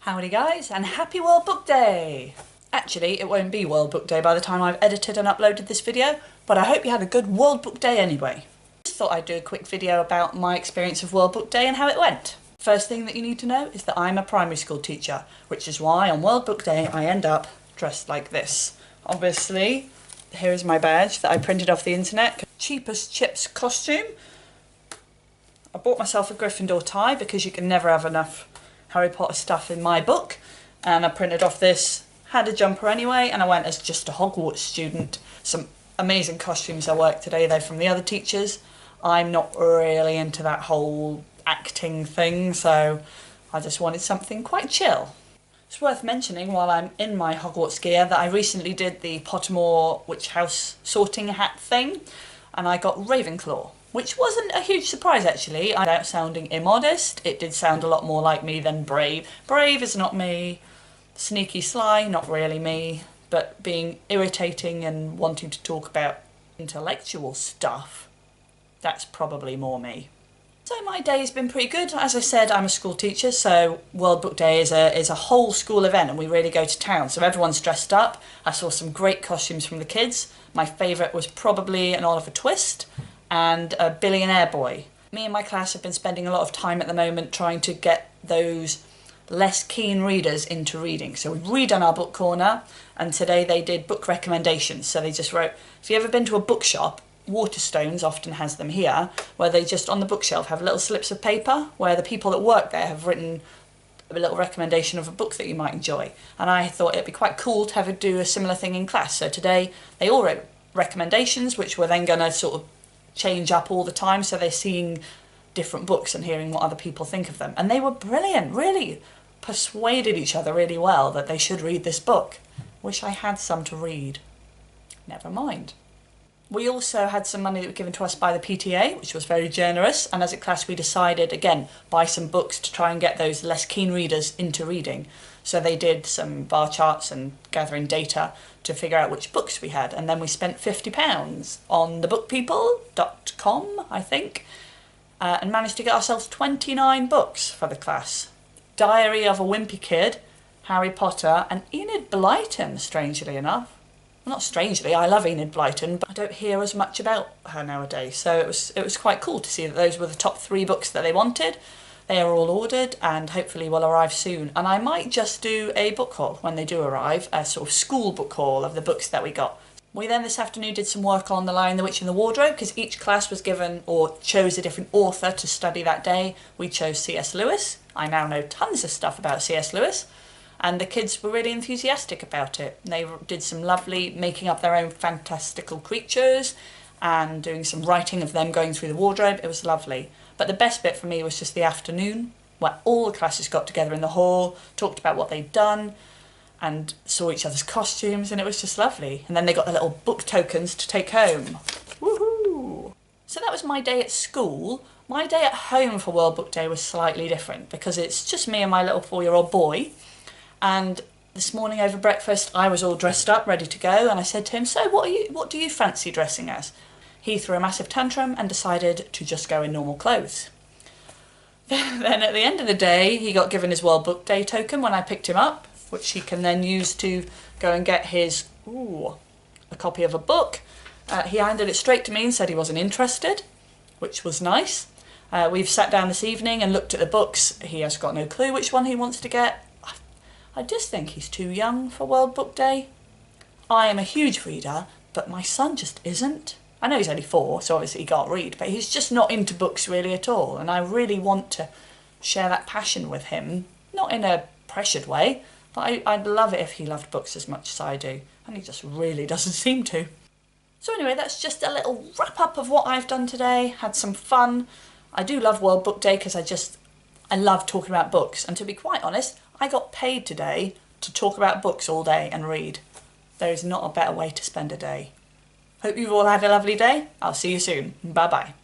Howdy guys, and happy World Book Day! Actually, it won't be World Book Day by the time I've edited and uploaded this video, but I hope you had a good World Book Day anyway. Just thought I'd do a quick video about my experience of World Book Day and how it went. First thing that you need to know is that I'm a primary school teacher, which is why on World Book Day I end up dressed like this. Obviously, here is my badge that I printed off the internet. Cheapest chips costume. I bought myself a Gryffindor tie because you can never have enough Harry Potter stuff in my book, and I printed off this, had a jumper anyway, and I went as just a Hogwarts student. Some amazing costumes I worked today though from the other teachers. I'm not really into that whole acting thing, so I just wanted something quite chill. It's worth mentioning while I'm in my Hogwarts gear that I recently did the Pottermore Witch House sorting hat thing, and I got Ravenclaw. Which wasn't a huge surprise actually. Without sounding immodest, it did sound a lot more like me than Brave. Brave is not me. Sneaky Sly, not really me. But being irritating and wanting to talk about intellectual stuff, that's probably more me. So my day's been pretty good. As I said, I'm a school teacher, so World Book Day is a whole school event and we really go to town. So everyone's dressed up. I saw some great costumes from the kids. My favourite was probably an Oliver Twist and a Billionaire Boy. Me and my class have been spending a lot of time at the moment trying to get those less keen readers into reading. So we've redone our book corner, and today they did book recommendations. So they just wrote, if you've ever been to a bookshop, Waterstones often has them here, where they just on the bookshelf have little slips of paper where the people that work there have written a little recommendation of a book that you might enjoy. And I thought it'd be quite cool to do a similar thing in class. So today they all wrote recommendations, which we're then going to sort of change up all the time, so they're seeing different books and hearing what other people think of them. And they were brilliant, really persuaded each other really well that they should read this book. Wish I had some to read. Never mind. We also had some money that was given to us by the PTA, which was very generous, and as a class we decided, again, buy some books to try and get those less keen readers into reading. So they did some bar charts and gathering data to figure out which books we had, and then we spent £50 on thebookpeople.com, I think, and managed to get ourselves 29 books for the class. Diary of a Wimpy Kid, Harry Potter, and Enid Blyton, strangely enough. Well, not strangely, I love Enid Blyton, but I don't hear as much about her nowadays, so it was quite cool to see that those were the top 3 books that they wanted. They are all ordered and hopefully will arrive soon. And I might just do a book haul when they do arrive, a sort of school book haul of the books that we got. We then this afternoon did some work on The Lion, the Witch and the Wardrobe, because each class was given or chose a different author to study that day. We chose C.S. Lewis. I now know tons of stuff about C.S. Lewis. And the kids were really enthusiastic about it. They did some lovely making up their own fantastical creatures and doing some writing of them going through the wardrobe. It was lovely. But the best bit for me was just the afternoon, where all the classes got together in the hall, talked about what they'd done, and saw each other's costumes, and it was just lovely. And then they got the little book tokens to take home. Woohoo! So that was my day at school. My day at home for World Book Day was slightly different, because it's just me and my little 4-year-old boy. And this morning over breakfast, I was all dressed up, ready to go, and I said to him, so what do you fancy dressing as? He threw a massive tantrum and decided to just go in normal clothes. Then at the end of the day, he got given his World Book Day token when I picked him up, which he can then use to go and get his, a copy of a book. He handed it straight to me and said he wasn't interested, which was nice. We've sat down this evening and looked at the books. He has got no clue which one he wants to get. I just think he's too young for World Book Day. I am a huge reader, but my son just isn't. I know he's only 4, so obviously he can't read, but he's just not into books really at all, and I really want to share that passion with him, not in a pressured way, but I'd love it if he loved books as much as I do, and he just really doesn't seem to. So anyway, that's just a little wrap-up of what I've done today. Had some fun. I do love World Book Day because I love talking about books, and to be quite honest, I got paid today to talk about books all day and read. There is not a better way to spend a day. Hope you've all had a lovely day. I'll see you soon. Bye bye.